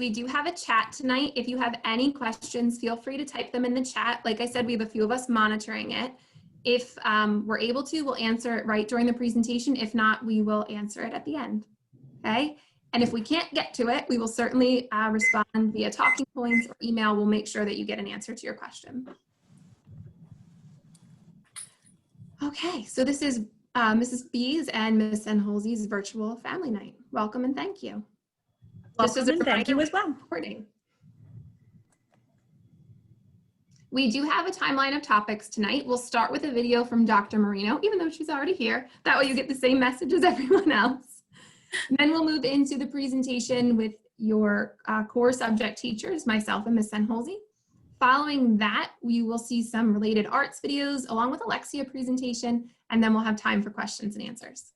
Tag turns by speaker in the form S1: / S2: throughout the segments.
S1: We do have a chat tonight. If you have any questions, feel free to type them in the chat. Like I said, we have a few of us monitoring it. If we're able to, we'll answer it right during the presentation. If not, we will answer it at the end, okay? And if we can't get to it, we will certainly respond via talking points or email. We'll make sure that you get an answer to your question. Okay, so this is Mrs. B's and Ms. Senholzi's virtual family night. Welcome and thank you.
S2: Welcome and thank you as well.
S1: Recording. We do have a timeline of topics tonight. We'll start with a video from Dr. Marino, even though she's already here. That way you get the same message as everyone else. And then we'll move into the presentation with your core subject teachers, myself and Ms. Senholzi. Following that, we will see some related arts videos along with Alexia presentation, and then we'll have time for questions and answers.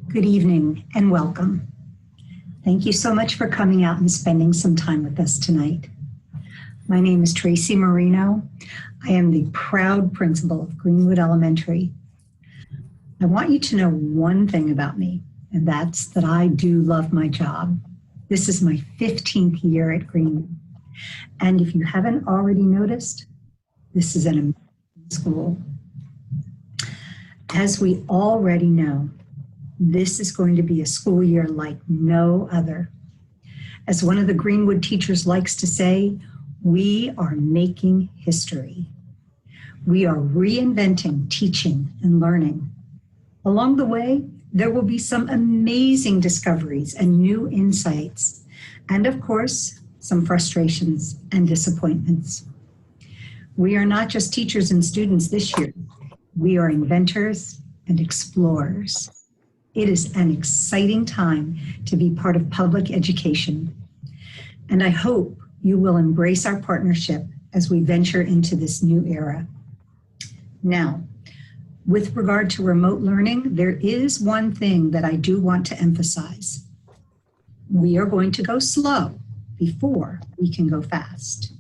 S3: Good evening and welcome. Thank you so much for coming out and spending some time with us tonight. My name is Tracy Marino. I am the proud principal of Greenwood Elementary. I want you to know one thing about me, and that's that I do love my job. This is my 15th year at Greenwood. And if you haven't already noticed, this is an amazing school. As we already know, this is going to be a school year like no other. As one of the Greenwood teachers likes to say, we are making history. We are reinventing teaching and learning. Along the way, there will be some amazing discoveries and new insights, and of course, some frustrations and disappointments. We are not just teachers and students this year. We are inventors and explorers. It is an exciting time to be part of public education, and I hope you will embrace our partnership as we venture into this new era. Now, with regard to remote learning, there is one thing that I do want to emphasize. We are going to go slow before we can go fast.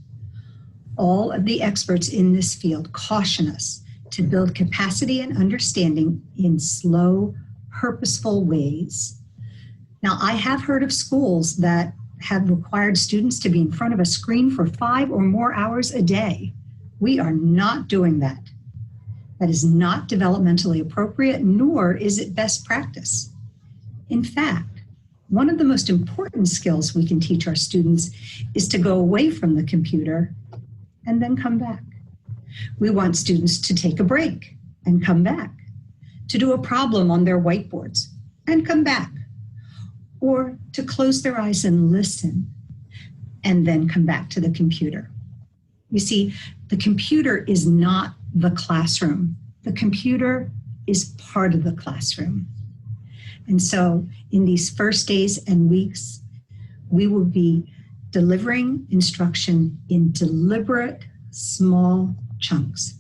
S3: All of the experts in this field caution us to build capacity and understanding in slow, purposeful ways. Now, I have heard of schools that have required students to be in front of a screen for 5 or more hours a day. We are not doing that. That is not developmentally appropriate, nor is it best practice. In fact, one of the most important skills we can teach our students is to go away from the computer and then come back. We want students to take a break and come back, to do a problem on their whiteboards and come back, or to close their eyes and listen and then come back to the computer. You see, the computer is not the classroom. The computer is part of the classroom. And so in these first days and weeks, we will be delivering instruction in deliberate, small chunks.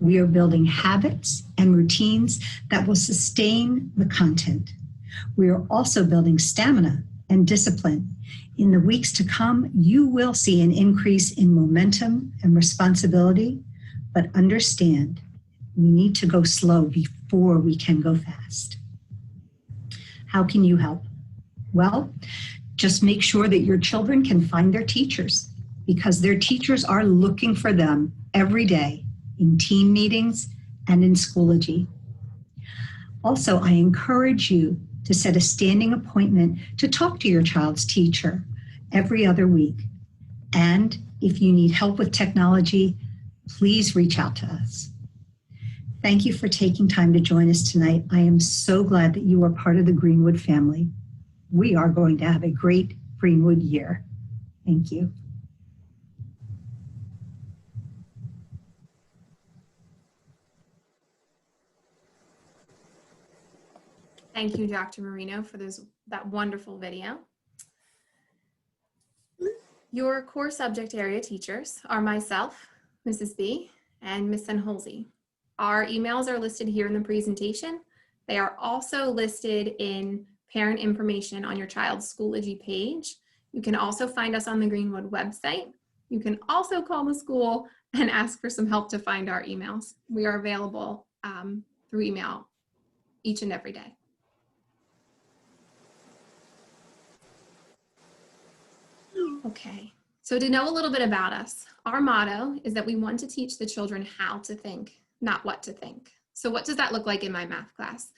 S3: We are building habits and routines that will sustain the content. We are also building stamina and discipline. In the weeks to come, you will see an increase in momentum and responsibility, but understand we need to go slow before we can go fast. How can you help? Well, just make sure that your children can find their teachers, because their teachers are looking for them every day in team meetings and in Schoology. Also, I encourage you to set a standing appointment to talk to your child's teacher every other week. And if you need help with technology, please reach out to us. Thank you for taking time to join us tonight. I am so glad that you are part of the Greenwood family. We are going to have a great Greenwood year. Thank you.
S1: Thank you, Dr. Marino, for that wonderful video. Your core subject area teachers are myself, Mrs. B, and Ms. Senholzi. Our emails are listed here in the presentation. They are also listed in parent information on your child's Schoology page. You can also find us on the Greenwood website. You can also call the school and ask for some help to find our emails. We are available through email each and every day. Okay, so to know a little bit about us, our motto is that we want to teach the children how to think, not what to think. So what does that look like in my math class?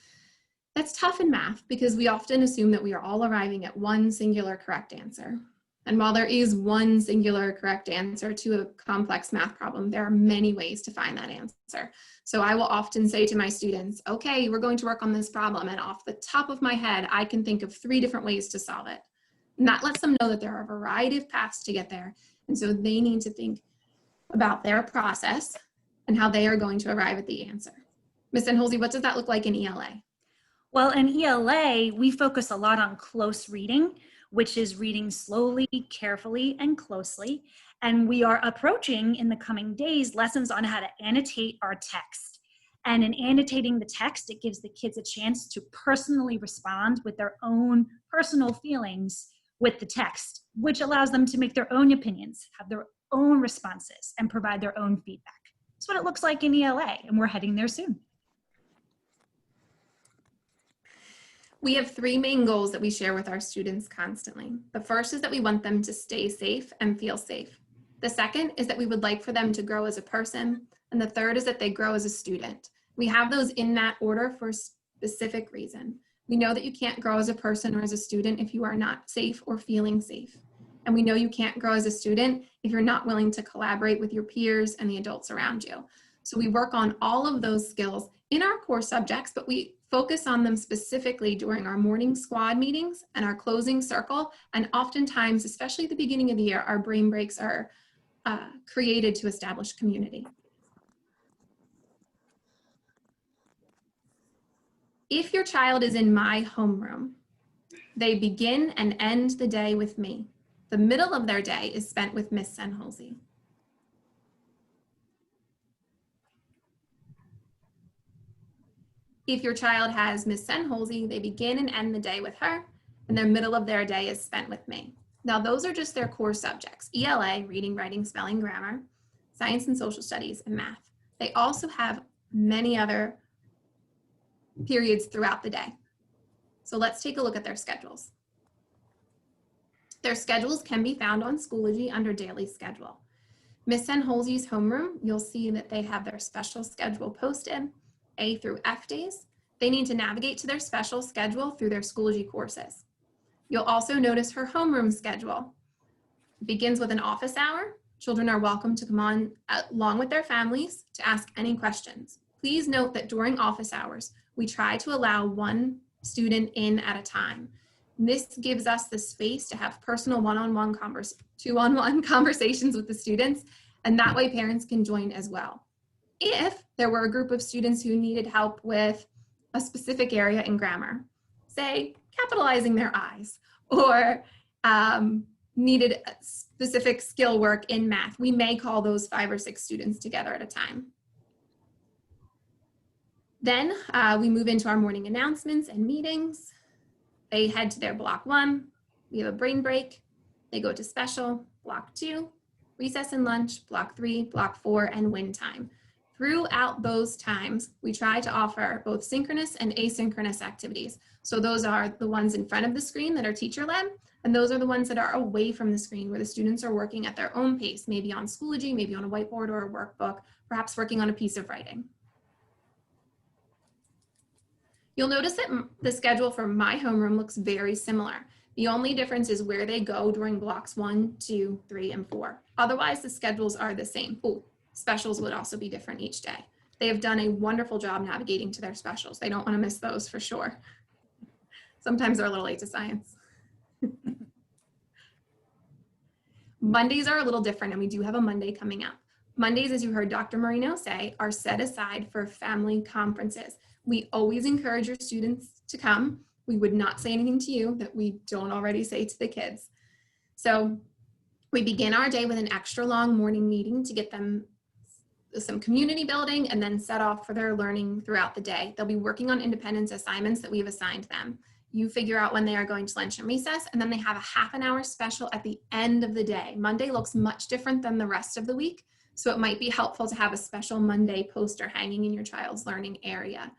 S1: That's tough in math because we often assume that we are all arriving at one singular correct answer. And while there is one singular correct answer to a complex math problem, there are many ways to find that answer. So I will often say to my students, okay, we're going to work on this problem. And off the top of my head, I can think of 3 different ways to solve it. And that lets them know that there are a variety of paths to get there. And so they need to think about their process and how they are going to arrive at the answer. Ms. Senholzi, what does that look like in ELA?
S2: Well, in ELA, we focus a lot on close reading, which is reading slowly, carefully, and closely. And we are approaching in the coming days lessons on how to annotate our text. And in annotating the text, it gives the kids a chance to personally respond with their own personal feelings with the text, which allows them to make their own opinions, have their own responses, and provide their own feedback. That's what it looks like in ELA, and we're heading there soon.
S1: We have 3 main goals that we share with our students constantly. The first is that we want them to stay safe and feel safe. The second is that we would like for them to grow as a person. And the third is that they grow as a student. We have those in that order for a specific reason. We know that you can't grow as a person or as a student if you are not safe or feeling safe. And we know you can't grow as a student if you're not willing to collaborate with your peers and the adults around you. So we work on all of those skills in our core subjects, but we focus on them specifically during our morning squad meetings and our closing circle. And oftentimes, especially at the beginning of the year, our brain breaks are created to establish community. If your child is in my homeroom, they begin and end the day with me. The middle of their day is spent with Miss Senholzi. If your child has Miss Senholzi, they begin and end the day with her, and the middle of their day is spent with me. Now, those are just their core subjects: ELA, reading, writing, spelling, grammar, science and social studies, and math. They also have many other periods throughout the day. So let's take a look at their schedules. Their schedules can be found on Schoology under daily schedule. Miss Senholzi's homeroom, you'll see that they have their special schedule posted, A through F days. They need to navigate to their special schedule through their Schoology courses. You'll also notice her homeroom schedule. It begins with an office hour. Children are welcome to come on along with their families to ask any questions. Please note that during office hours, we try to allow 1 student in at a time. This gives us the space to have personal one-on-one two-on-one conversations with the students, and that way parents can join as well. If there were a group of students who needed help with a specific area in grammar, say capitalizing their I's, or needed specific skill work in math, we may call those 5 or 6 students together at a time. Then we move into our morning announcements and meetings. They head to their block 1. We have a brain break. They go to special, block 2, recess and lunch, block 3, block 4, and win time. Throughout those times, we try to offer both synchronous and asynchronous activities. So those are the ones in front of the screen that are teacher-led, and those are the ones that are away from the screen where the students are working at their own pace, maybe on Schoology, maybe on a whiteboard or a workbook, perhaps working on a piece of writing. You'll notice that the schedule for my homeroom looks very similar. The only difference is where they go during blocks 1, 2, 3, and 4. Otherwise, the schedules are the same. Oh, specials would also be different each day. They have done a wonderful job navigating to their specials. They don't want to miss those for sure. Sometimes they're a little late to science. Mondays are a little different, and we do have a Monday coming up. Mondays, as you heard Dr. Marino say, are set aside for family conferences. We always encourage your students to come. We would not say anything to you that we don't already say to the kids. So we begin our day with an extra long morning meeting to get them some community building and then set off for their learning throughout the day. They'll be working on independence assignments that we've assigned them. You figure out when they are going to lunch and recess, and then they have a half an hour special at the end of the day. Monday looks much different than the rest of the week. So it might be helpful to have a special Monday poster hanging in your child's learning area.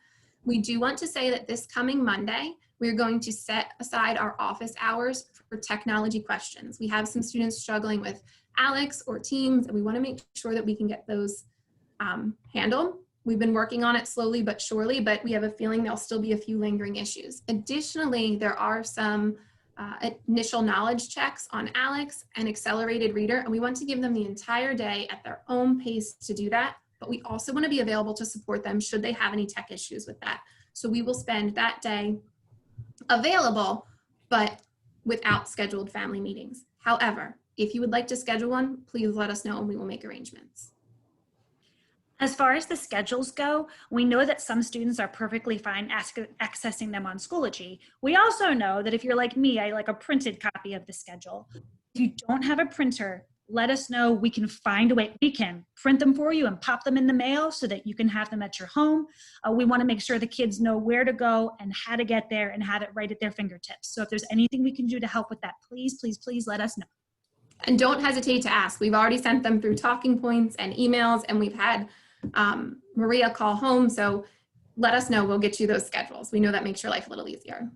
S1: We do want to say that this coming Monday, we're going to set aside our office hours for technology questions. We have some students struggling with Alex or Teams, and we want to make sure that we can get those handled. We've been working on it slowly but surely, but we have a feeling there'll still be a few lingering issues. Additionally, there are some initial knowledge checks on Alex and accelerated reader, and we want to give them the entire day at their own pace to do that, but we also want to be available to support them should they have any tech issues with that. So we will spend that day available, but without scheduled family meetings. However, if you would like to schedule one, please let us know and we will make arrangements.
S2: As far as the schedules go, we know that some students are perfectly fine accessing them on Schoology. We also know that if you're like me, I like a printed copy of the schedule. If you don't have a printer, let us know. We can find a way. We can print them for you and pop them in the mail so that you can have them at your home. We want to make sure the kids know where to go and how to get there and have it right at their fingertips. So if there's anything we can do to help with that, please, please, please let us know.
S1: And don't hesitate to ask. We've already sent them through talking points and emails, and we've had Maria call home. So let us know. We'll get you those schedules. We know that makes your life a little easier.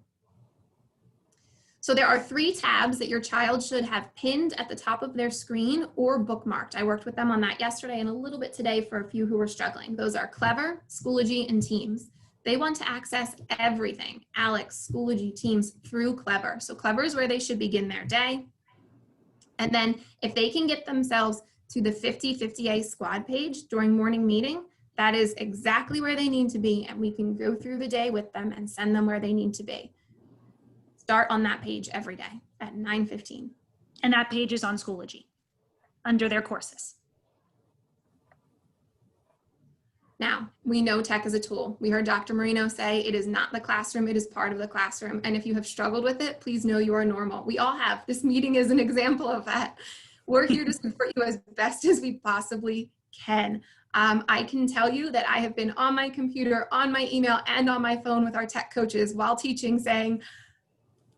S1: So there are 3 tabs that your child should have pinned at the top of their screen or bookmarked. I worked with them on that yesterday and a little bit today for a few who were struggling. Those are Clever, Schoology, and Teams. They want to access everything, Alex, Schoology, Teams, through Clever. So Clever is where they should begin their day. And then if they can get themselves to the 50/50A squad page during morning meeting, that is exactly where they need to be, and we can go through the day with them and send them where they need to be. Start on that page every day at 9:15.
S2: And that page is on Schoology under their courses.
S1: Now, we know tech is a tool. We heard Dr. Marino say it is not the classroom, it is part of the classroom. And if you have struggled with it, please know you are normal. We all have. This meeting is an example of that. We're here to support you as best as we possibly can. I can tell you that I have been on my computer, on my email, and on my phone with our tech coaches while teaching saying,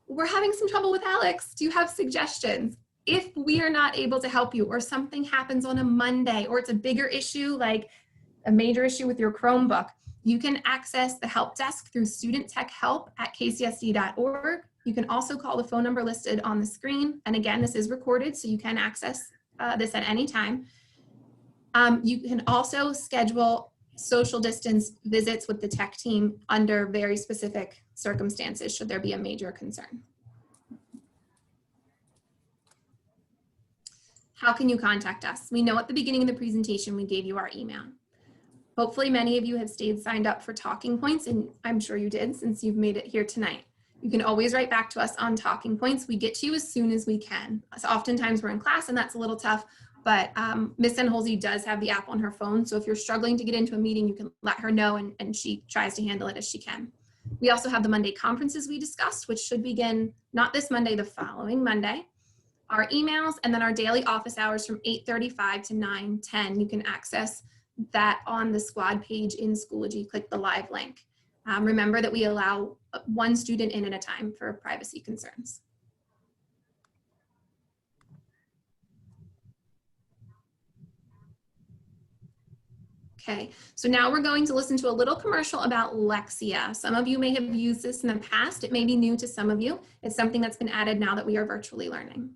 S1: we're having some trouble with Alex. Do you have suggestions? If we are not able to help you or something happens on a Monday or it's a bigger issue like a major issue with your Chromebook, you can access the help desk through studenttechhelp@kcsd.org. You can also call the phone number listed on the screen. And again, this is recorded, so you can access this at any time. You can also schedule social distance visits with the tech team under very specific circumstances, should there be a major concern. How can you contact us? We know at the beginning of the presentation, we gave you our email. Hopefully many of you have stayed signed up for talking points, and I'm sure you did since you've made it here tonight. You can always write back to us on talking points. We get to you as soon as we can. So oftentimes we're in class and that's a little tough, but Ms. Senholzi does have the app on her phone. So if you're struggling to get into a meeting, you can let her know and she tries to handle it as she can. We also have the Monday conferences we discussed, which should begin not this Monday, the following Monday. Our emails, and then our daily office hours from 8:35 to 9:10. You can access that on the squad page in Schoology. Click the live link. Remember that we allow 1 student in at a time for privacy concerns. Okay, so now we're going to listen to a little commercial about Lexia. Some of you may have used this in the past. It may be new to some of you. It's something that's been added now that we are virtually learning.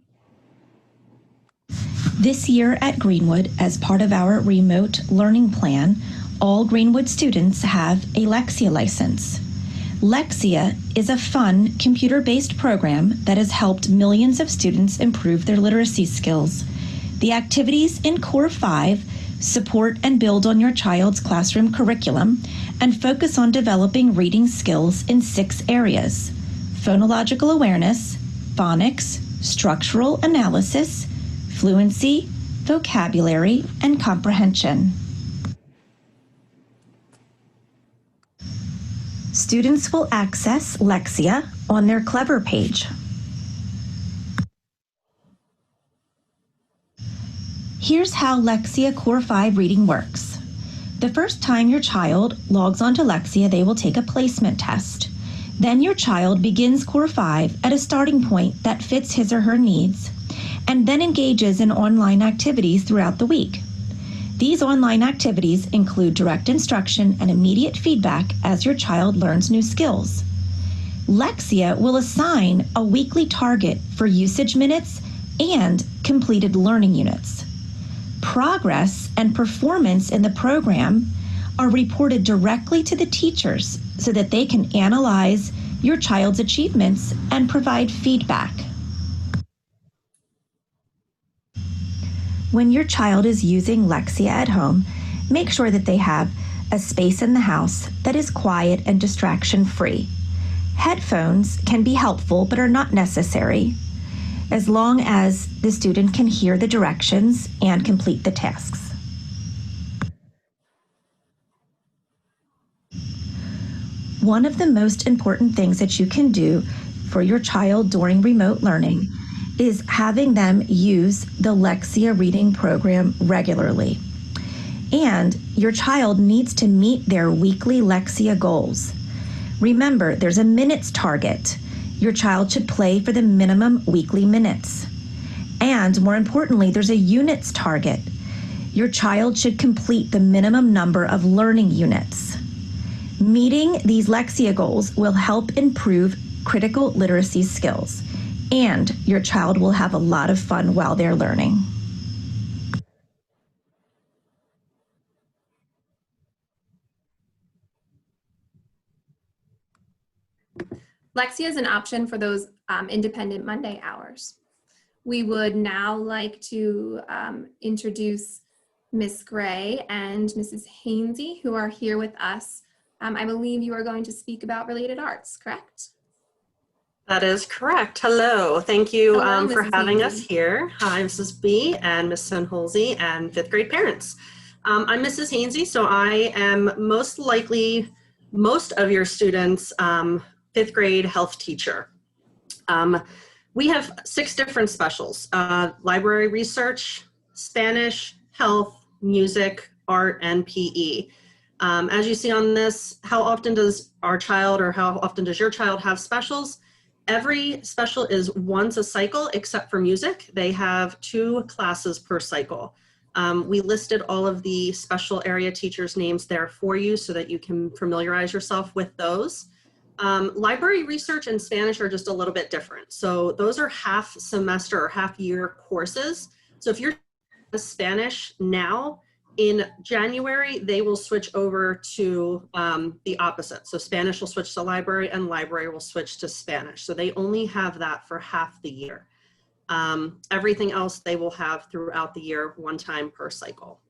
S4: This year at Greenwood, as part of our remote learning plan, all Greenwood students have a Lexia license. Lexia is a fun, computer-based program that has helped millions of students improve their literacy skills. The activities in Core 5 support and build on your child's classroom curriculum and focus on developing reading skills in 6 areas: phonological awareness, phonics, structural analysis, fluency, vocabulary, and comprehension. Students will access Lexia on their Clever page. Here's how Lexia Core 5 reading works. The first time your child logs onto Lexia, they will take a placement test. Then your child begins Core 5 at a starting point that fits his or her needs, and then engages in online activities throughout the week. These online activities include direct instruction and immediate feedback as your child learns new skills. Lexia will assign a weekly target for usage minutes and completed learning units. Progress and performance in the program are reported directly to the teachers so that they can analyze your child's achievements and provide feedback. When your child is using Lexia at home, make sure that they have a space in the house that is quiet and distraction-free. Headphones can be helpful but are not necessary, as long as the student can hear the directions and complete the tasks. One of the most important things that you can do for your child during remote learning is having them use the Lexia reading program regularly. And your child needs to meet their weekly Lexia goals. Remember, there's a minutes target. Your child should play for the minimum weekly minutes. And more importantly, there's a units target. Your child should complete the minimum number of learning units. Meeting these Lexia goals will help improve critical literacy skills, and your child will have a lot of fun while they're learning.
S1: Lexia is an option for those independent Monday hours. We would now like to introduce Ms. Gray and Mrs. Hainsey, who are here with us. I believe you are going to speak about related arts, correct?
S5: That is correct. Hello. Thank you
S1: Hello,
S5: for
S1: Mrs.
S5: having
S1: Hainsey.
S5: us here. Hi, Mrs. B and Ms. Senholzi and fifth grade parents. I'm Mrs. Hainsey, so I am most likely most of your students' fifth grade health teacher. We have 6 different specials: library research, Spanish, health, music, art, and PE. As you see on this, how often does our child or how often does your child have specials? Every special is once a cycle except for music. They have 2 classes per cycle. We listed all of the special area teachers' names there for you so that you can familiarize yourself with those. Library research and Spanish are just a little bit different. So those are half semester or half year courses. So if you're in Spanish now, in January, they will switch over to the opposite. So Spanish will switch to library and library will switch to Spanish. So they only have that for half the year. Everything else they will have throughout the year, 1 time per cycle.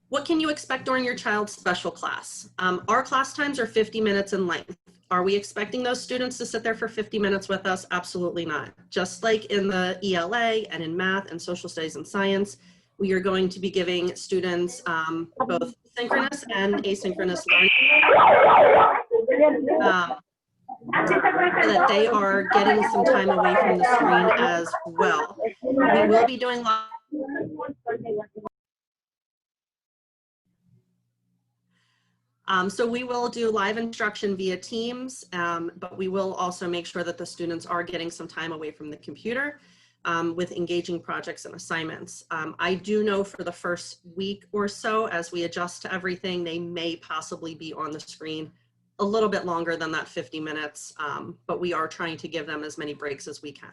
S5: What can you expect during your child's special class? Our class times are 50 minutes in length. Are we expecting those students to sit there for 50 minutes with us? Absolutely not. Just like in the ELA and in math and social studies and science, we are going to be giving students both synchronous and asynchronous learning so that they are getting some time away from the screen as well. We will be doing so we will do live instruction via Teams, but we will also make sure that the students are getting some time away from the computer with engaging projects and assignments. I do know for the first week or so, as we adjust to everything, they may possibly be on the screen a little bit longer than that 50 minutes, but we are trying to give them as many breaks as we can.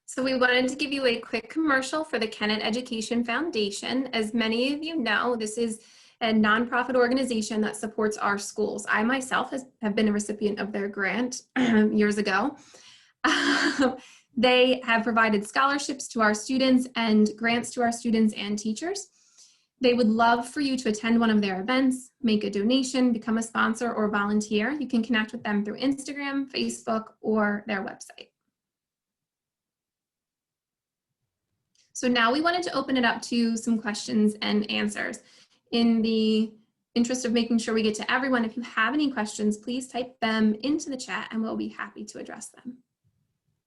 S1: So we wanted to give you a quick commercial for the Kennett Education Foundation. As many of you know, this is a nonprofit organization that supports our schools. I myself have been a recipient of their grant years ago. They have provided scholarships to our students and grants to our students and teachers. They would love for you to attend one of their events, make a donation, become a sponsor, or volunteer. You can connect with them through Instagram, Facebook, or their website. So now we wanted to open it up to some questions and answers. In the interest of making sure we get to everyone, if you have any questions, please type them into the chat and we'll be happy to address them.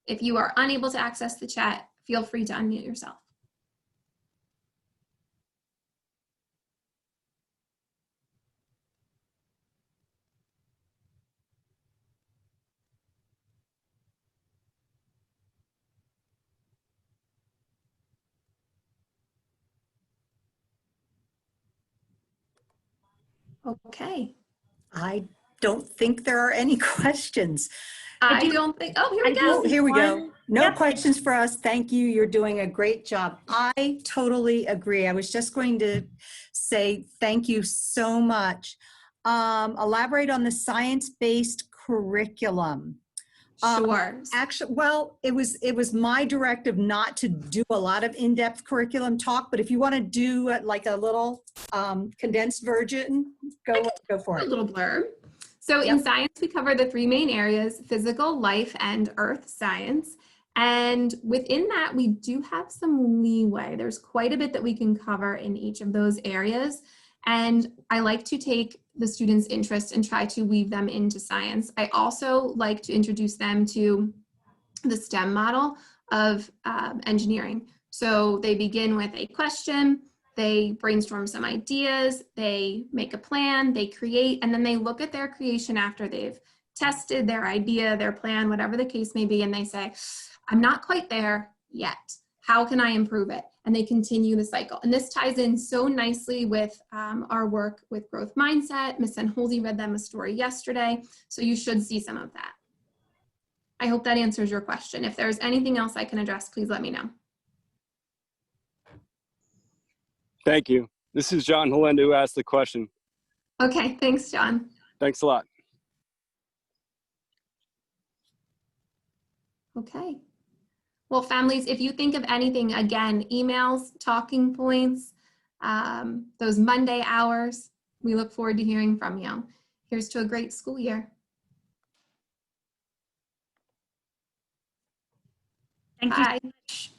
S1: If you are unable to access the chat, feel free to unmute yourself. Okay.
S6: I don't think there are any questions.
S1: I don't think, oh, here we
S2: I do-
S1: go.
S6: Oh, here we go.
S2: One-
S6: No
S2: Yep.
S6: questions for us. Thank you. You're doing a great job. I totally agree. I was just going to say thank you so much. Elaborate on the science-based curriculum.
S1: Sure.
S6: Actually, well, it was my directive not to do a lot of in-depth curriculum talk, but if you want to do like a little condensed version, go for
S1: A
S6: it.
S1: little blurb. So in
S6: Yep.
S1: science, we cover the three main areas: physical, life, and earth science. And within that, we do have some leeway. There's quite a bit that we can cover in each of those areas. And I like to take the students' interest and try to weave them into science. I also like to introduce them to the STEM model of engineering. So they begin with a question, they brainstorm some ideas, they make a plan, they create, and then they look at their creation after they've tested their idea, their plan, whatever the case may be, and they say, I'm not quite there yet. How can I improve it? And they continue the cycle. And this ties in so nicely with our work with growth mindset. Ms. Senholzi read them a story yesterday, so you should see some of that. I hope that answers your question. If there's anything else I can address, please let me know.
S7: Thank you. This is John Helenda who asked the question.
S1: Okay, thanks, John.
S7: Thanks a lot.
S1: Okay. Well, families, if you think of anything, again, emails, talking points, those Monday hours, we look forward to hearing from you. Here's to a great school year.
S2: Thank you so
S1: Bye.
S2: much.